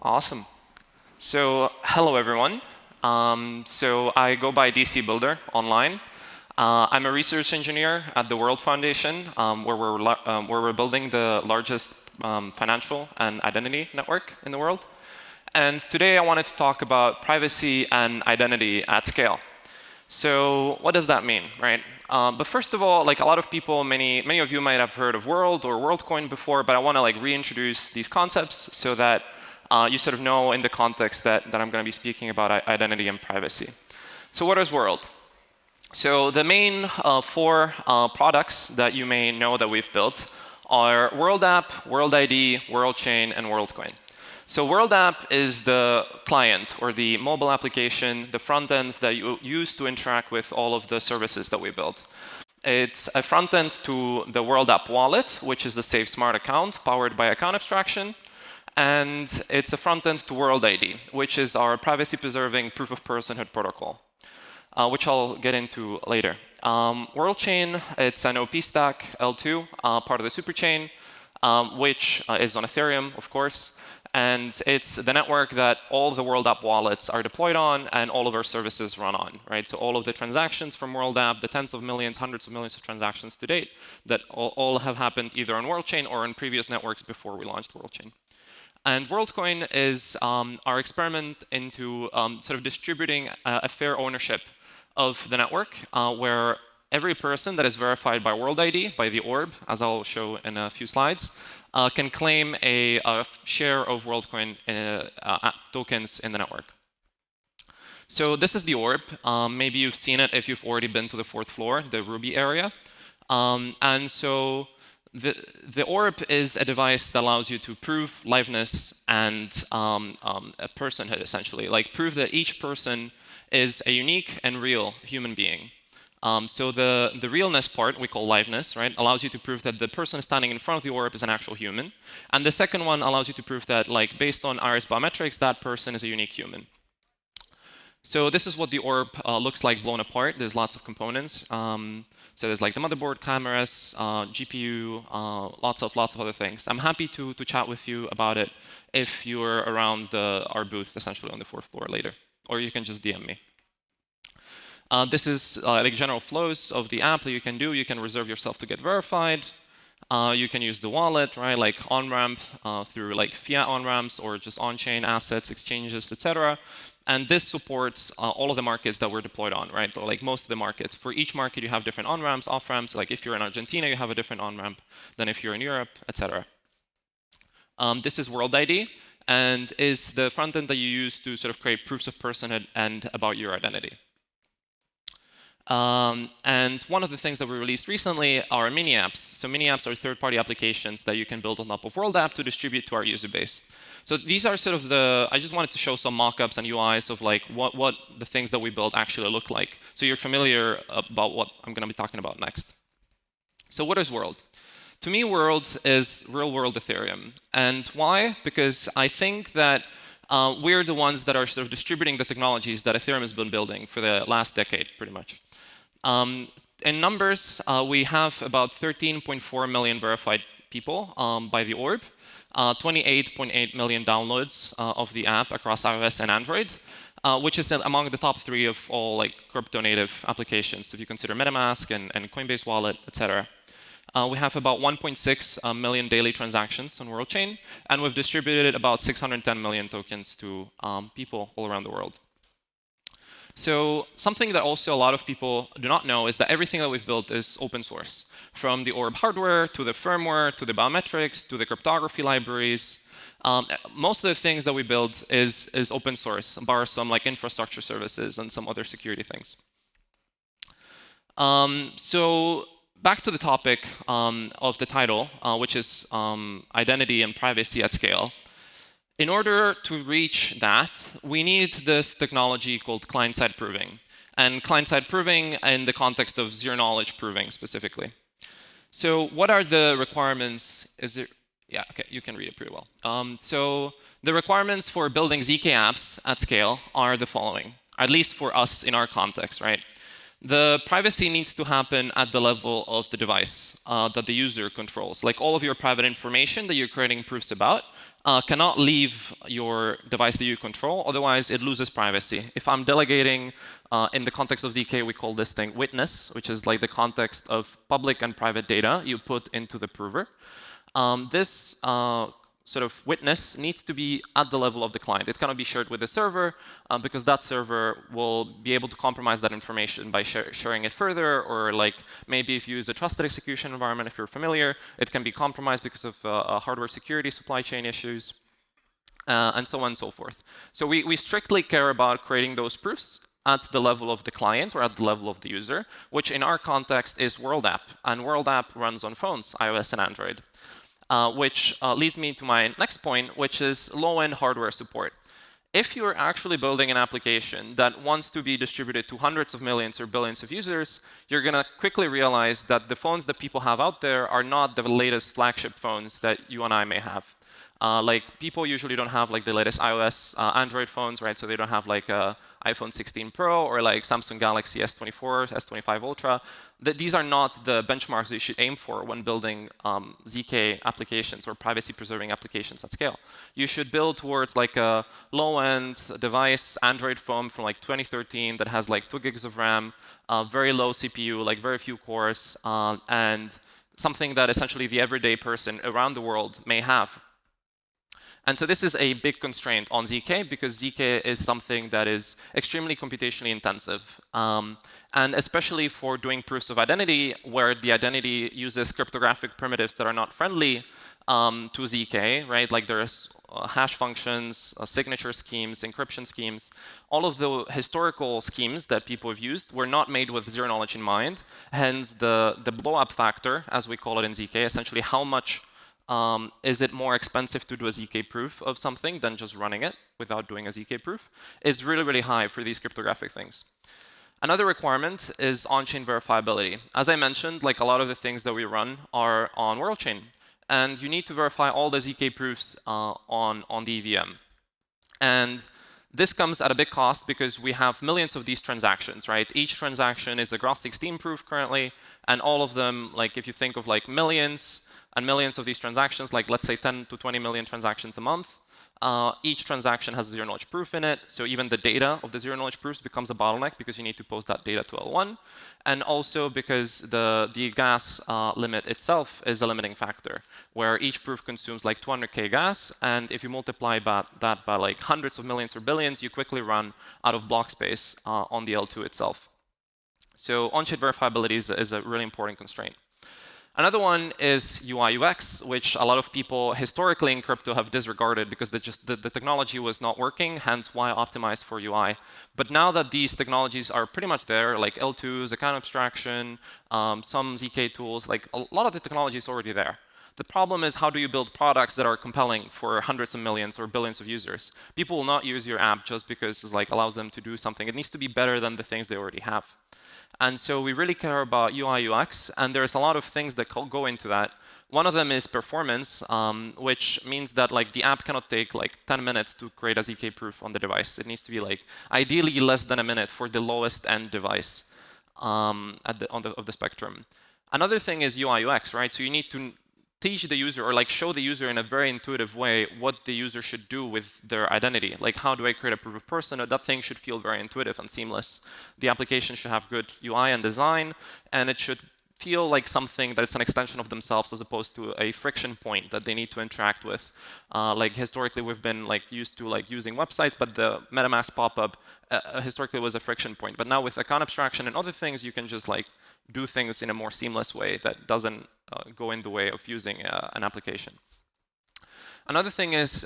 Awesome. So hello, everyone. So I go by Dcbuilder online. I'm a research engineer at the World Foundation, where we're building the largest financial and identity network in the world. And today I wanted to talk about privacy and identity at scale. So what does that mean, right? But first of all, like a lot of people, many of you might have heard of World or WorldCoin before, but I want to reintroduce these concepts so that you sort of know in the context that I'm going to be speaking about identity and privacy. So what is World? So the main four products that you may know that we've built are World App, World ID, World Chain, and WorldCoin. So World App is the client or the mobile application, the front end that you use to interact with all of the services that we build. It's a front end to the World App wallet, which is the Safe Smart account powered by account abstraction. And it's a front end to World ID, which is our privacy-preserving proof of personhood protocol, which I'll get into later. World Chain, it's an OP stack L2, part of the superchain, which is on Ethereum, of course. And it's the network that all the World App wallets are deployed on and all of our services run on, right? So all of the transactions from World App, the tens of millions, hundreds of millions of transactions to date, that all have happened either on World Chain or on previous networks before we launched World Chain. And WorldCoin is our experiment into sort of distributing a fair ownership of the network, where every person that is verified by World ID, by the orb, as I'll show in a few slides, can claim a share of WorldCoin tokens in the network. So this is the orb. Maybe you've seen it if you've already been to the 4th floor, the Ruby area. And so the orb is a device that allows you to prove liveness and a personhood, essentially, like prove that each person is a unique and real human being. So the realness part, we call liveness, right, allows you to prove that the person standing in front of the orb is an actual human. And the second one allows you to prove that, like, based on iris biometrics, that person is a unique human. So this is what the orb looks like blown apart. There's lots of components. So there's like the motherboard, cameras, GPU, lots of other things. I'm happy to chat with you about it if you're around our booth, essentially on the 4th floor later, or you can just DM me. This is like general flows of the app that you can do. You can reserve yourself to get verified. You can use the wallet, right, like on-ramp through like fiat on-ramps or just on-chain assets, exchanges, etc. And this supports all of the markets that we're deployed on, right? Like most of the markets. For each market, you have different on-ramps, off-ramps. Like if you're in Argentina, you have a different on-ramp than if you're in Europe, etc. This is World ID, and is the front end that you use to sort of create proofs of personhood and about your identity. And one of the things that we released recently are mini apps. So mini apps are third-party applications that you can build on top of World App to distribute to our user base. So these are sort of I just wanted to show some mockups and UIs of like what the things that we build actually look like. So you're familiar about what I'm going to be talking about next. So what is World? To me, World is real-world Ethereum. And why? Because I think that we're the ones that are sort of distributing the technologies that Ethereum has been building for the last decade, pretty much. In numbers, we have about 13.4 million verified people by the orb, 28.8 million downloads of the app across iOS and Android, which is among the top 3 of all like crypto-native applications, if you consider MetaMask and Coinbase Wallet, etc. We have about 1.6 million daily transactions on World Chain, and we've distributed about 610 million tokens to people all around the world. So something that also a lot of people do not know is that everything that we've built is open source, from the orb hardware to the firmware to the biometrics to the cryptography libraries. Most of the things that we build is open source, bar some like infrastructure services and some other security things. So back to the topic of the title, which is identity and privacy at scale. In order to reach that, we need this technology called client-side proving, and client-side proving in the context of zero-knowledge proving specifically. So what are the requirements? Yeah, OK, you can read it pretty well. So the requirements for building ZK apps at scale are the following, at least for us in our context, right? The privacy needs to happen at the level of the device that the user controls. Like all of your private information that you're creating proofs about cannot leave your device that you control, otherwise it loses privacy. If I'm delegating, in the context of ZK, we call this thing witness, which is like the context of public and private data you put into the prover. This sort of witness needs to be at the level of the client. It cannot be shared with the server because that server will be able to compromise that information by sharing it further, or like maybe if you use a trusted execution environment, if you're familiar, it can be compromised because of hardware security, supply chain issues, and so on and so forth. So we strictly care about creating those proofs at the level of the client or at the level of the user, which in our context is World App. And World App runs on phones, iOS and Android. Which leads me to my next point, which is low-end hardware support. If you're actually building an application that wants to be distributed to hundreds of millions or billions of users, you're going to quickly realize that the phones that people have out there are not the latest flagship phones that you and I may have. Like people usually don't have like the latest iOS, Android phones, right? So they don't have like a iPhone 16 Pro or like Samsung Galaxy S24, S25 Ultra. These are not the benchmarks that you should aim for when building ZK applications or privacy-preserving applications at scale. You should build towards like a low-end device, Android phone from like 2013 that has like 2 gigs of RAM, very low CPU, like very few cores, and something that essentially the everyday person around the world may have. And so this is a big constraint on ZK because ZK is something that is extremely computationally intensive. And especially for doing proofs of identity, where the identity uses cryptographic primitives that are not friendly to ZK, right? Like there's hash functions, signature schemes, encryption schemes. All of the historical schemes that people have used were not made with zero knowledge in mind. Hence the blow-up factor, as we call it in ZK, essentially how much is it more expensive to do a ZK proof of something than just running it without doing a ZK proof, is really, really high for these cryptographic things. Another requirement is on-chain verifiability. As I mentioned, like a lot of the things that we run are on WorldChain. And you need to verify all the ZK proofs on the EVM. And this comes at a big cost because we have millions of these transactions, right? Each transaction is a gross 16 proof currently, and all of them, like if you think of like millions and millions of these transactions, like let's say 10 to 20 million transactions a month, each transaction has a zero knowledge proof in it. So even the data of the zero knowledge proofs becomes a bottleneck because you need to post that data to L1. And also because the gas limit itself is a limiting factor, where each proof consumes like 200K gas. And if you multiply that by like hundreds of millions or billions, you quickly run out of block space on the L2 itself. So on-chain verifiability is a really important constraint. Another one is UI UX, which a lot of people historically in crypto have disregarded because the technology was not working, hence why optimize for UI. But now that these technologies are pretty much there, like L2s, account abstraction, some ZK tools, like a lot of the technology is already there. The problem is how do you build products that are compelling for hundreds of millions or billions of users? People will not use your app just because it like allows them to do something. It needs to be better than the things they already have. And so we really care about UI UX, and there's a lot of things that go into that. One of them is performance, which means that like the app cannot take like 10 minutes to create a ZK proof on the device. It needs to be like ideally less than a minute for the lowest end device of the spectrum. Another thing is UI UX, right? So you need to teach the user or like show the user in a very intuitive way what the user should do with their identity. Like how do I create a proof of person? That thing should feel very intuitive and seamless. The application should have good UI and design, and it should feel like something that's an extension of themselves as opposed to a friction point that they need to interact with. Like historically we've been like used to like using websites, but the MetaMask pop-up historically was a friction point. But now with account abstraction and other things, you can just like do things in a more seamless way that doesn't go in the way of using an application. Another thing is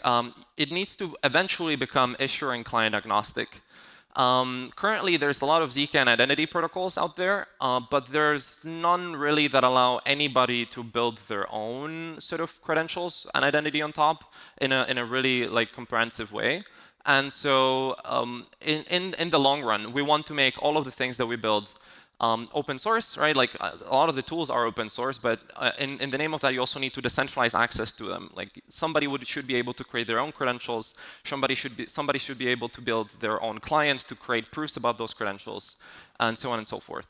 it needs to eventually become issuer and client agnostic. Currently, there's a lot of ZK and identity protocols out there, but there's none really that allow anybody to build their own sort of credentials and identity on top in a really like comprehensive way. And so in the long run, we want to make all of the things that we build open source, right? Like a lot of the tools are open source, but in the name of that, you also need to decentralize access to them. Like somebody should be able to create their own credentials. Somebody should be able to build their own client to create proofs about those credentials, and so on and so forth.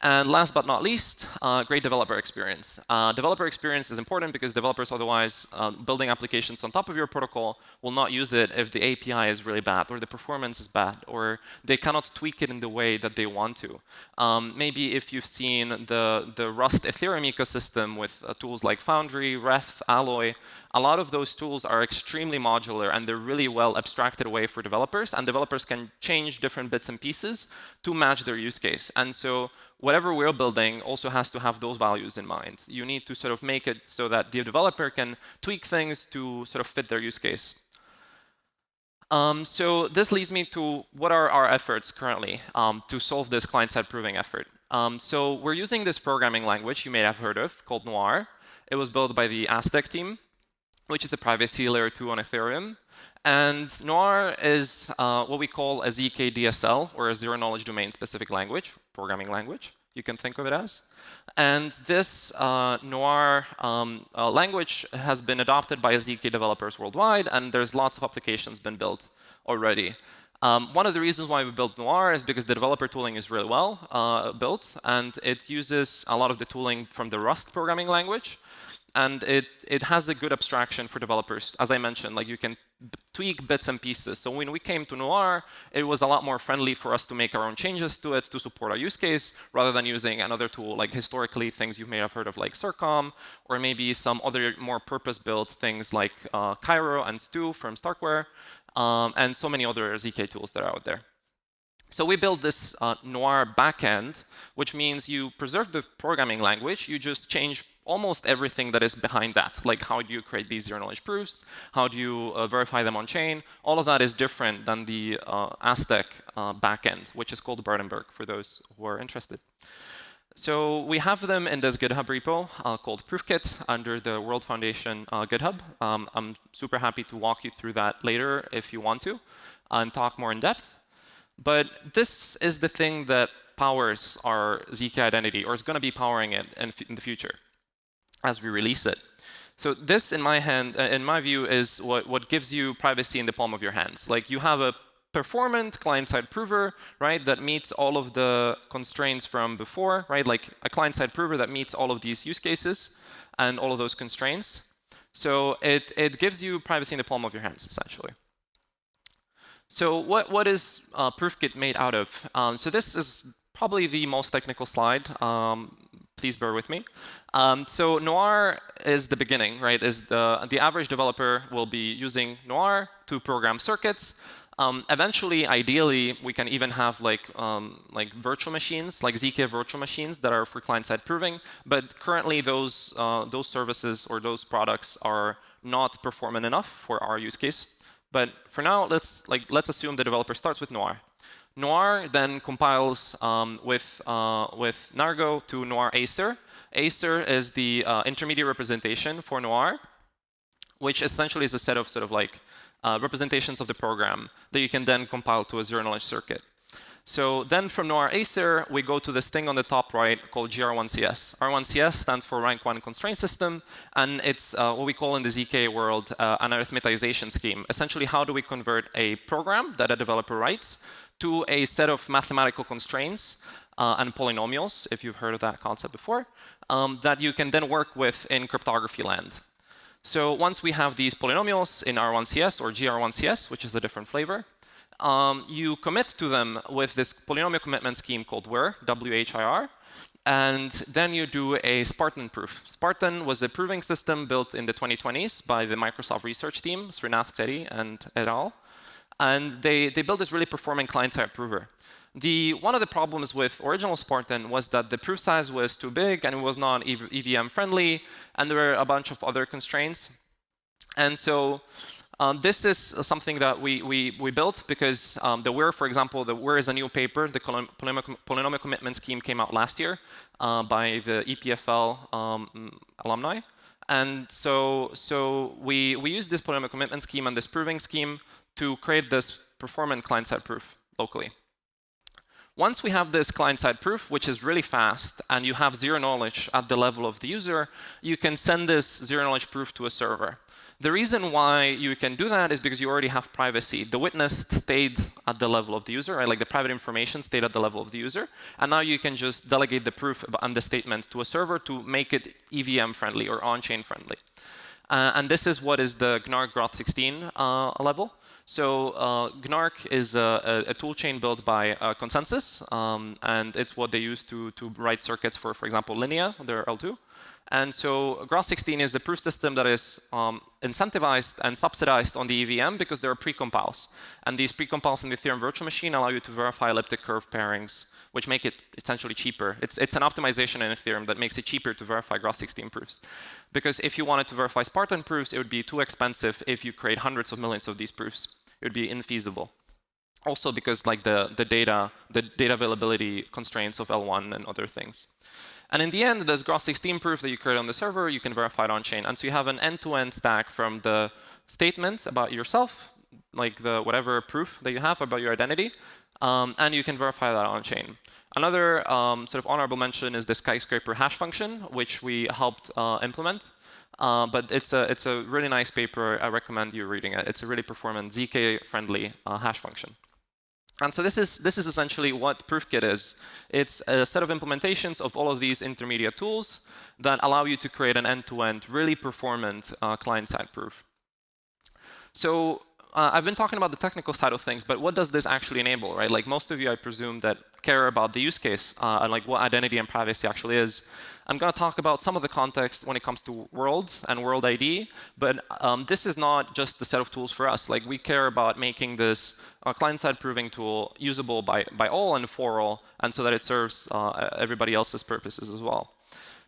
And last but not least, great developer experience. Developer experience is important because developers otherwise building applications on top of your protocol will not use it if the API is really bad or the performance is bad or they cannot tweak it in the way that they want to. Maybe if you've seen the Rust Ethereum ecosystem with tools like Foundry, Reth, Alloy, a lot of those tools are extremely modular and they're really well abstracted away for developers, and developers can change different bits and pieces to match their use case. And so whatever we're building also has to have those values in mind. You need to sort of make it so that the developer can tweak things to sort of fit their use case. So this leads me to what are our efforts currently to solve this client-side proving effort. So we're using this programming language you may have heard of called Noir. It was built by the Aztec team, which is a privacy layer 2 on Ethereum. And Noir is what we call a ZK DSL, or a zero knowledge domain specific language, programming language, you can think of it as. And this Noir language has been adopted by ZK developers worldwide, and there's lots of applications been built already. One of the reasons why we built Noir is because the developer tooling is really well built, and it uses a lot of the tooling from the Rust programming language. And it has a good abstraction for developers. As I mentioned, like you can tweak bits and pieces. So when we came to Noir, it was a lot more friendly for us to make our own changes to it to support our use case, rather than using another tool like historically things you may have heard of like Circom, or maybe some other more purpose-built things like Cairo and Stu from Starkware, and so many other ZK tools that are out there. So we built this Noir backend, which means you preserve the programming language, you just change almost everything that is behind that. Like how do you create these zero-knowledge proofs? How do you verify them on chain? All of that is different than the Aztec backend, which is called Brandenburg, for those who are interested. So we have them in this GitHub repo called ProofKit under the World Foundation GitHub. I'm super happy to walk you through that later if you want to and talk more in depth. But this is the thing that powers our ZK identity, or is going to be powering it in the future as we release it. So this, in my view, is what gives you privacy in the palm of your hands. Like you have a performant client-side prover, right, that meets all of the constraints from before, right? Like a client-side prover that meets all of these use cases and all of those constraints. So it gives you privacy in the palm of your hands, essentially. So what is ProofKit made out of? So this is probably the most technical slide. Please bear with me. So Noir is the beginning, right? Is the average developer will be using Noir to program circuits. Eventually, ideally, we can even have like virtual machines, like ZK virtual machines that are for client-side proving. But currently, those services or those products are not performant enough for our use case. But for now, let's assume the developer starts with Noir. Noir then compiles with Nargo to Noir Acer. Acer is the intermediate representation for Noir, which essentially is a set of sort of like representations of the program that you can then compile to a zero-knowledge circuit. So then from Noir Acer, we go to this thing on the top right called GR1CS. R1CS stands for Rank 1 Constraint System, and it's what we call in the ZK world an arithmetization scheme. Essentially, how do we convert a program that a developer writes to a set of mathematical constraints and polynomials, if you've heard of that concept before, that you can then work with in cryptography land. So once we have these polynomials in R1CS or GR1CS, which is a different flavor, you commit to them with this polynomial commitment scheme called WHIR, W-H-I-R, and then you do a Spartan proof. Spartan was a proving system built in the 2020s by the Microsoft research team, Srinath Sethi and et al. And they built this really performing client-side prover. One of the problems with original Spartan was that the proof size was too big and it was not EVM friendly, and there were a bunch of other constraints. And so this is something that we built because the WHIR, for example, the WHIR is a new paper. The polynomial commitment scheme came out last year by the EPFL alumni. And so we use this polynomial commitment scheme and this proving scheme to create this performant client-side proof locally. Once we have this client-side proof, which is really fast, and you have zero knowledge at the level of the user, you can send this zero knowledge proof to a server. The reason why you can do that is because you already have privacy. The witness stayed at the level of the user, right? Like the private information stayed at the level of the user. And now you can just delegate the proof and the statement to a server to make it EVM friendly or on-chain friendly. And this is what is the Gnark Groth16 level. So Gnark is a tool chain built by Consensus, and it's what they use to write circuits for example, Linea, their L2. And so Groth16 is a proof system that is incentivized and subsidized on the EVM because there are precompiles. And these precompiles in the Ethereum virtual machine allow you to verify elliptic curve pairings, which make it essentially cheaper. It's an optimization in Ethereum that makes it cheaper to verify Groth16 proofs. Because if you wanted to verify Spartan proofs, it would be too expensive if you create hundreds of millions of these proofs. It would be infeasible. Also because like the data availability constraints of L1 and other things. And in the end, this Groth16 proof that you create on the server, you can verify it on-chain. And so you have an end-to-end stack from the statement about yourself, like the whatever proof that you have about your identity, and you can verify that on-chain. Another sort of honorable mention is the skyscraper hash function, which we helped implement. But it's a really nice paper. I recommend you reading it. It's a really performant, ZK-friendly hash function. And so this is essentially what ProofKit is. It's a set of implementations of all of these intermediate tools that allow you to create an end-to-end, really performant client-side proof. So I've been talking about the technical side of things, but what does this actually enable, right? Like most of you, I presume, that care about the use case and like what identity and privacy actually is. I'm going to talk about some of the context when it comes to worlds and world ID, but this is not just the set of tools for us. Like we care about making this client-side proving tool usable by all and for all, and so that it serves everybody else's purposes as well.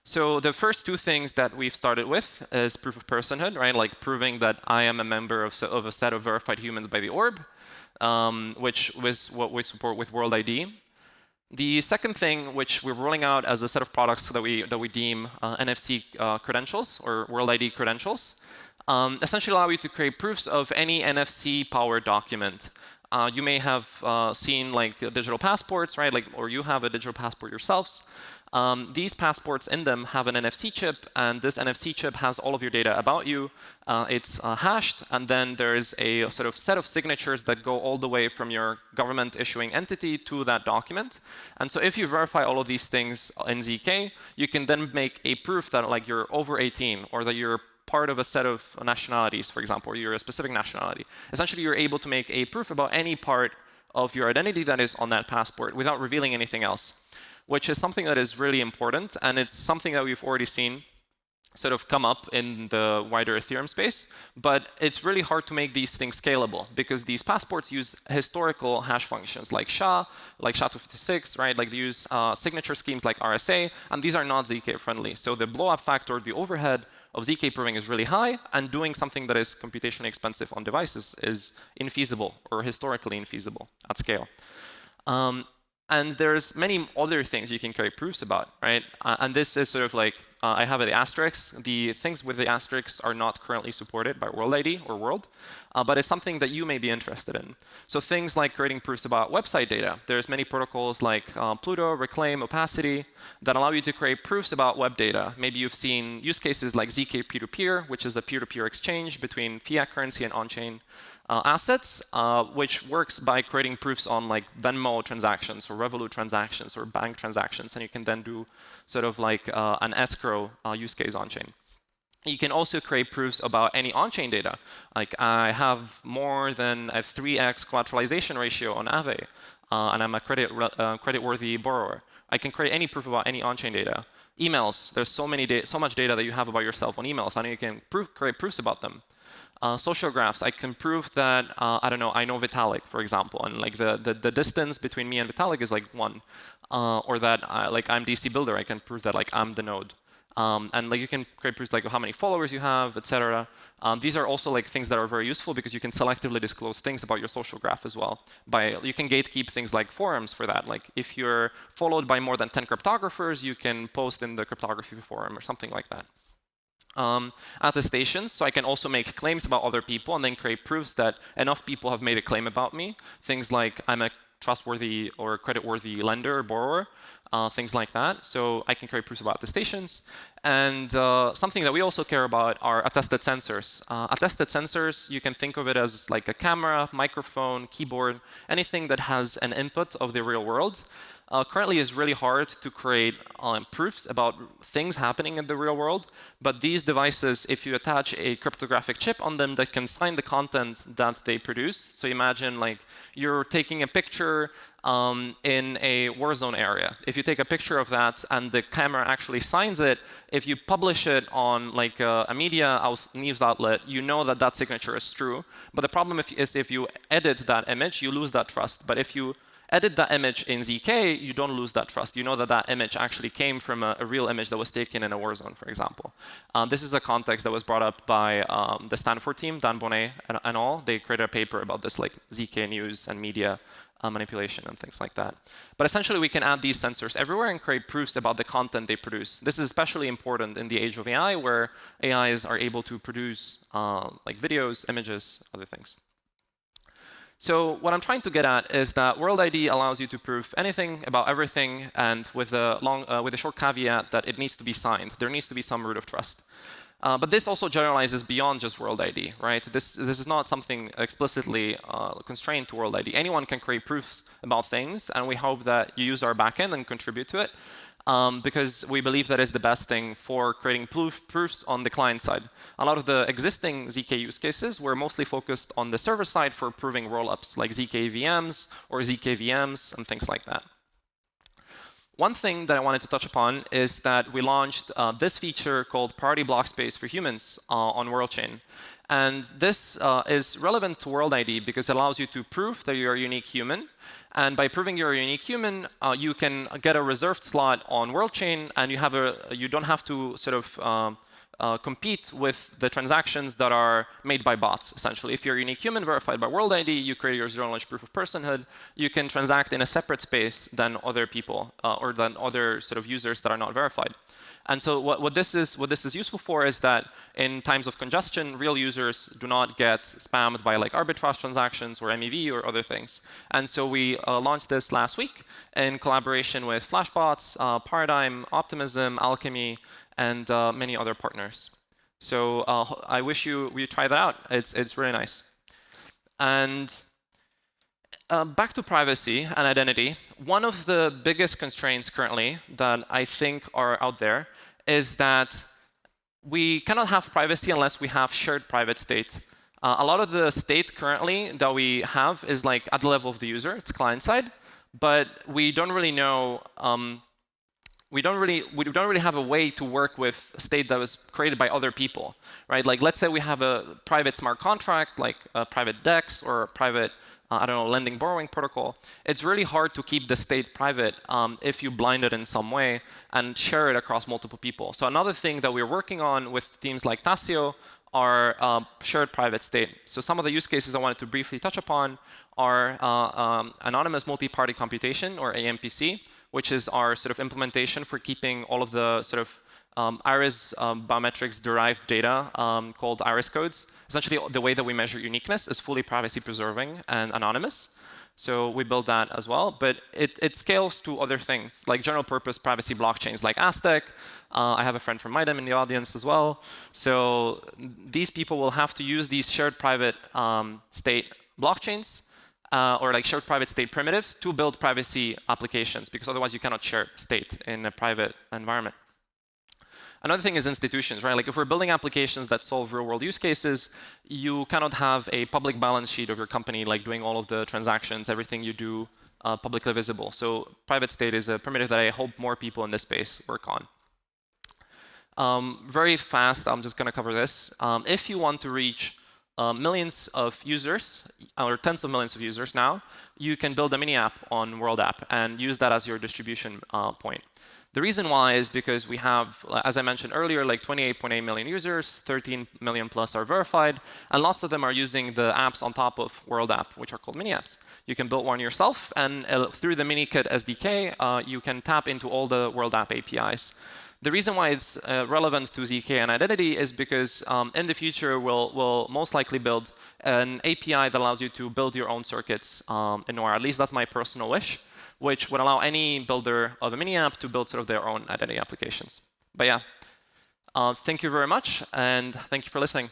So the first two things that we've started with is proof of personhood, right? Like proving that I am a member of a set of verified humans by the orb, which was what we support with World ID. The second thing, which we're rolling out as a set of products that we deem NFC credentials or World ID credentials, essentially allow you to create proofs of any NFC-powered document. You may have seen like digital passports, right? Like, or you have a digital passport yourselves. These passports in them have an NFC chip, and this NFC chip has all of your data about you. It's hashed, and then there's a sort of set of signatures that go all the way from your government issuing entity to that document. And so if you verify all of these things in ZK, you can then make a proof that like you're over 18 or that you're part of a set of nationalities, for example, or you're a specific nationality. Essentially, you're able to make a proof about any part of your identity that is on that passport without revealing anything else, which is something that is really important, and it's something that we've already seen sort of come up in the wider Ethereum space. But it's really hard to make these things scalable because these passports use historical hash functions like SHA, like SHA-256, right? Like they use signature schemes like RSA, and these are not ZK friendly. So the blow-up factor, the overhead of ZK proving is really high, and doing something that is computationally expensive on devices is infeasible or historically infeasible at scale. And there's many other things you can create proofs about, right? And this is sort of like, I have the asterisks. The things with the asterisks are not currently supported by World ID or World, but it's something that you may be interested in. So things like creating proofs about website data. There's many protocols like Pluto, Reclaim, Opacity that allow you to create proofs about web data. Maybe you've seen use cases like ZK Peer-to-Peer, which is a peer-to-peer exchange between fiat currency and on-chain assets, which works by creating proofs on like Venmo transactions or Revolut transactions or bank transactions, and you can then do sort of like an escrow use case on-chain. You can also create proofs about any on-chain data. Like I have more than a 3x collateralization ratio on Aave, and I'm a credit-worthy borrower. I can create any proof about any on-chain data. Emails, there's so much data that you have about yourself on emails, and you can create proofs about them. Social graphs, I can prove that, I don't know, I know Vitalik, for example, and like the distance between me and Vitalik is like 1. Or that like I'm Dcbuilder, I can prove that like I'm the node. And like you can create proofs like how many followers you have, etc. These are also like things that are very useful because you can selectively disclose things about your social graph as well. You can gatekeep things like forums for that. Like if you're followed by more than 10 cryptographers, you can post in the cryptography forum or something like that. Attestations, so I can also make claims about other people and then create proofs that enough people have made a claim about me. Things like I'm a trustworthy or credit-worthy lender or borrower. things like that. So I can create proofs about attestations. And something that we also care about are attested sensors. Attested sensors, you can think of it as like a camera, microphone, keyboard, anything that has an input of the real world. Currently is really hard to create proofs about things happening in the real world, but these devices, if you attach a cryptographic chip on them that can sign the content that they produce, so imagine like you're taking a picture in a war zone area. If you take a picture of that and the camera actually signs it, if you publish it on like a media news outlet, you know that that signature is true. But the problem is if you edit that image, you lose that trust. But if you edit that image in ZK, you don't lose that trust. You know that that image actually came from a real image that was taken in a war zone, for example. This is a context that was brought up by the Stanford team, Dan Bonnet and all. They created a paper about this like ZK news and media manipulation and things like that. But essentially, we can add these sensors everywhere and create proofs about the content they produce. This is especially important in the age of AI, where AIs are able to produce like videos, images, other things. So what I'm trying to get at is that World ID allows you to prove anything about everything, and with a short caveat that it needs to be signed. There needs to be some root of trust. But this also generalizes beyond just World ID, right? This is not something explicitly constrained to World ID. Anyone can create proofs about things, and we hope that you use our backend and contribute to it, because we believe that is the best thing for creating proofs on the client side. A lot of the existing ZK use cases were mostly focused on the server side for proving rollups, like ZK VMs or ZK VMs and things like that. One thing that I wanted to touch upon is that we launched this feature called Priority Block Space for Humans on WorldChain. And this is relevant to World ID because it allows you to prove that you're a unique human. And by proving you're a unique human, you can get a reserved slot on WorldChain, and you don't have to sort of compete with the transactions that are made by bots, essentially. If you're a unique human verified by World ID, you create your zero-knowledge proof of personhood, you can transact in a separate space than other people or than other sort of users that are not verified. And so what this is useful for is that in times of congestion, real users do not get spammed by like arbitrage transactions or MEV or other things. And so we launched this last week in collaboration with Flashbots, Paradigm, Optimism, Alchemy, and many other partners. So I wish you try that out. It's really nice. And back to privacy and identity. One of the biggest constraints currently that I think are out there is that we cannot have privacy unless we have shared private state. A lot of the state currently that we have is like at the level of the user, it's client side, but we don't really know. We don't really have a way to work with state that was created by other people, right? Like let's say we have a private smart contract, like a private DEX or a private, I don't know, lending borrowing protocol. It's really hard to keep the state private if you blind it in some way and share it across multiple people. So another thing that we're working on with teams like Tasio are shared private state. So some of the use cases I wanted to briefly touch upon are anonymous multi-party computation, or AMPC, which is our sort of implementation for keeping all of the sort of iris biometrics derived data called iris codes. Essentially, the way that we measure uniqueness is fully privacy preserving and anonymous. So we build that as well. But it scales to other things, like general purpose privacy blockchains like Aztec. I have a friend from MIDEM in the audience as well. So these people will have to use these shared private state blockchains or like shared private state primitives to build privacy applications, because otherwise you cannot share state in a private environment. Another thing is institutions, right? Like if we're building applications that solve real-world use cases, you cannot have a public balance sheet of your company, like doing all of the transactions, everything you do publicly visible. So private state is a primitive that I hope more people in this space work on. Very fast, I'm just going to cover this. If you want to reach millions of users, or tens of millions of users now, you can build a mini app on World App and use that as your distribution point. The reason why is because we have, as I mentioned earlier, like 28.8 million users, 13 million plus are verified, and lots of them are using the apps on top of World App, which are called mini apps. You can build one yourself, and through the MiniKit SDK, you can tap into all the World App APIs. The reason why it's relevant to ZK and identity is because in the future, we'll most likely build an API that allows you to build your own circuits in Noir. At least that's my personal wish, which would allow any builder of a mini app to build sort of their own identity applications. But yeah, thank you very much, and thank you for listening.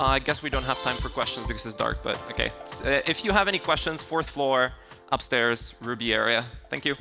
I guess we don't have time for questions because it's dark, but OK. If you have any questions, 4th floor, upstairs, Ruby area. Thank you.